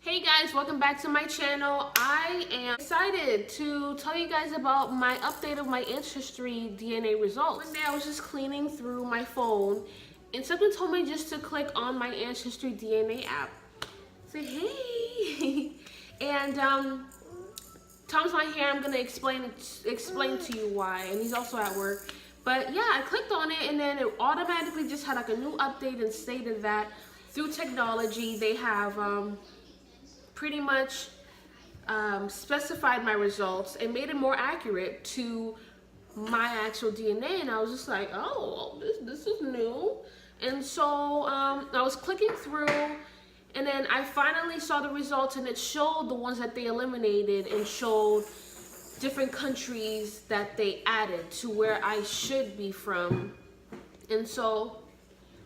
Hey guys, welcome back to my channel. I am excited to tell you guys about my update of my AncestryDNA results. One day I was just cleaning through my phone and something told me just to click on my AncestryDNA app. Say hey. And Tom's not here. I'm gonna explain to you why, and he's also at work. But yeah, I clicked on it and then it automatically just had like a new update and stated that through technology they have pretty much specified my results and made it more accurate to my actual DNA. And I was just like, oh, this is new. And so I was clicking through, and then I finally saw the results, and it showed the ones that they eliminated and showed different countries that they added to where I should be from. And so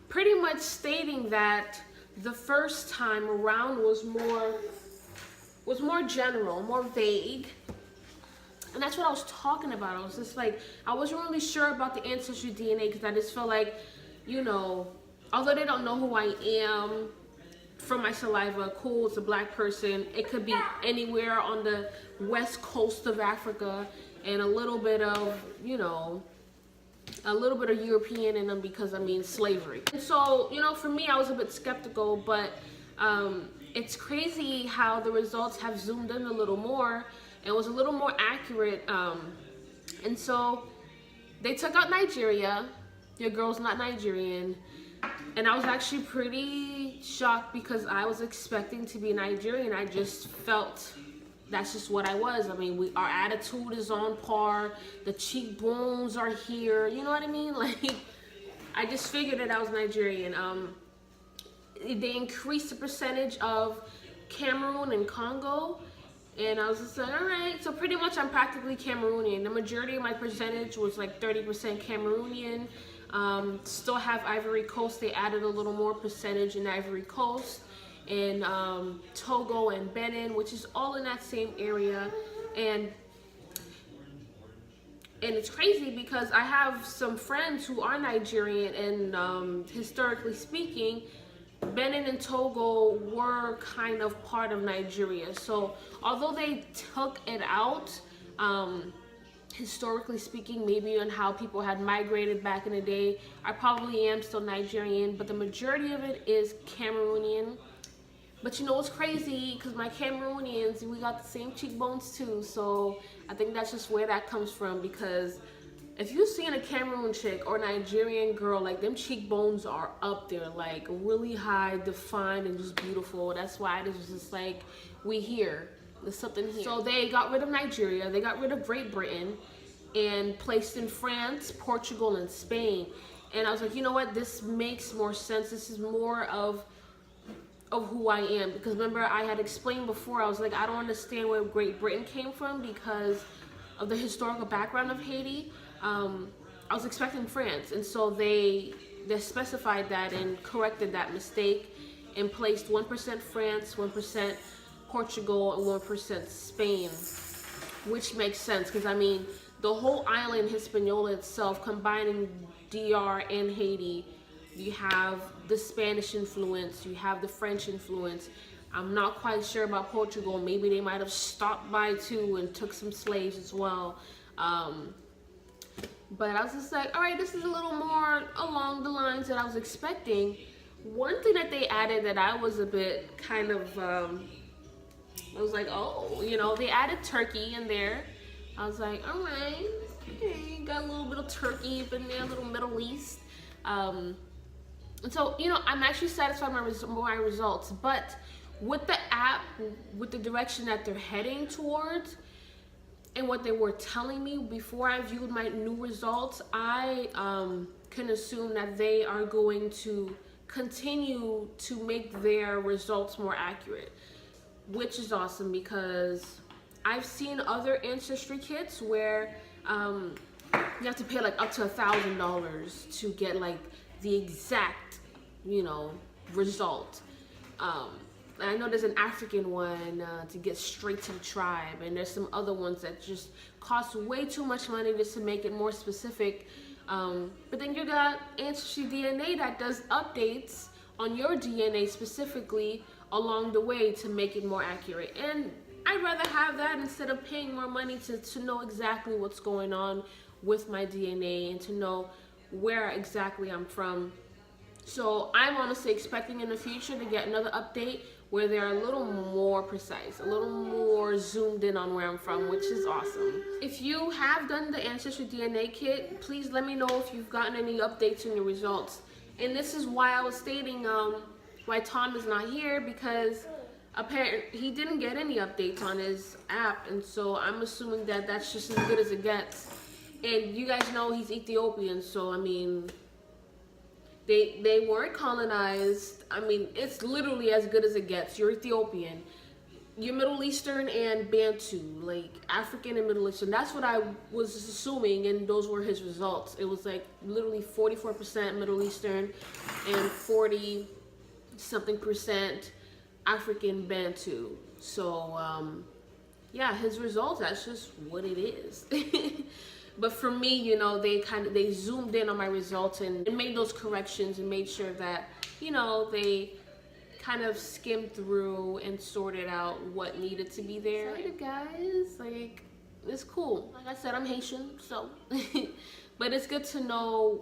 pretty much stating that the first time around was more general, more vague. And that's what I was talking about. I was just like, I wasn't really sure about the AncestryDNA because I just felt like, you know, although they don't know who I am from my saliva, cool, it's a black person. It could be anywhere on the west coast of Africa, and a little bit of, you know, a little bit of European in them because, I mean, slavery. And so, you know, for me, I was a bit skeptical, but it's crazy how the results have zoomed in a little more and was a little more accurate. And so they took out Nigeria. Your girl's not Nigerian. And I was actually pretty shocked because I was expecting to be Nigerian. I just felt that's just what I was. I mean, our attitude is on par. The cheekbones are here. You know what I mean? Like, I just figured that I was Nigerian. They increased the percentage of Cameroon and Congo. And I was just like, all right. So pretty much I'm practically Cameroonian. The majority of my percentage was like 30% Cameroonian. Still have Ivory Coast. They added a little more percentage in Ivory Coast. And Togo and Benin, which is all in that same area. And it's crazy because I have some friends who are Nigerian, and historically speaking, Benin and Togo were kind of part of Nigeria. So although they took it out, historically speaking, maybe on how people had migrated back in the day, I probably am still Nigerian, but the majority of it is Cameroonian. But you know what's crazy? Because my Cameroonians, we got the same cheekbones too. So I think that's just where that comes from. Because if you've seen a Cameroon chick or Nigerian girl, like, them cheekbones are up there, like really high, defined, and just beautiful. That's why it was just like, we here. There's something here. So they got rid of Nigeria. They got rid of Great Britain and placed in France, Portugal, and Spain. And I was like, you know what? This makes more sense. This is more of who I am. Because remember, I had explained before, I was like, I don't understand where Great Britain came from because of the historical background of Haiti. I was expecting France, and so they specified that and corrected that mistake and placed 1% France, 1% Portugal, and 1% Spain, which makes sense because, I mean, the whole island Hispaniola itself, combining DR and Haiti, you have the Spanish influence, you have the French influence. I'm not quite sure about Portugal. Maybe they might have stopped by too and took some slaves as well. But I was just like, all right, this is a little more along the lines that I was expecting. One thing that they added that I was a bit kind of, I was like, oh, you know, they added Turkey in there. I was like, all right, okay, got a little bit of Turkey up in there, a little Middle East. And so, you know, I'm actually satisfied with my results. But with the app, with the direction that they're heading towards, and what they were telling me before I viewed my new results, I can assume that they are going to continue to make their results more accurate, which is awesome because I've seen other ancestry kits where you have to pay like up to $1,000 to get like the exact, you know, result. I know there's an African one to get straight to the tribe, and there's some other ones that just cost way too much money just to make it more specific. But then you got AncestryDNA that does updates on your DNA specifically along the way to make it more accurate. And I'd rather have that instead of paying more money to know exactly what's going on with my DNA and to know where exactly I'm from. So I'm honestly expecting in the future to get another update where they're a little more precise, a little more zoomed in on where I'm from, which is awesome. If you have done the AncestryDNA kit, please let me know if you've gotten any updates in your results. And this is why I was stating why Tom is not here, because apparently he didn't get any updates on his app, and so I'm assuming that that's just as good as it gets. And you guys know he's Ethiopian, so I mean, they weren't colonized. I mean, it's literally as good as it gets. You're Ethiopian. You're Middle Eastern and Bantu, like African and Middle Eastern. That's what I was assuming, and those were his results. It was like literally 44% Middle Eastern and 40-something% African Bantu. So, yeah, his results, that's just what it is. But for me, you know, they zoomed in on my results and made those corrections and made sure that, you know, they kind of skimmed through and sorted out what needed to be there. Excited, guys, like, it's cool. Like I said, I'm Haitian, so, but it's good to know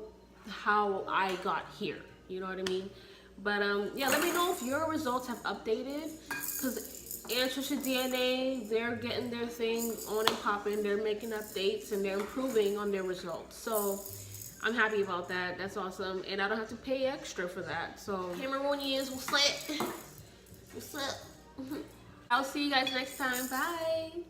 how I got here, you know what I mean? But yeah, let me know if your results have updated, because AncestryDNA, they're getting their thing on and popping. They're making updates and they're improving on their results. So I'm happy about that. That's awesome. And I don't have to pay extra for that. So Cameroonians, what's up? What's up? I'll see you guys next time. Bye.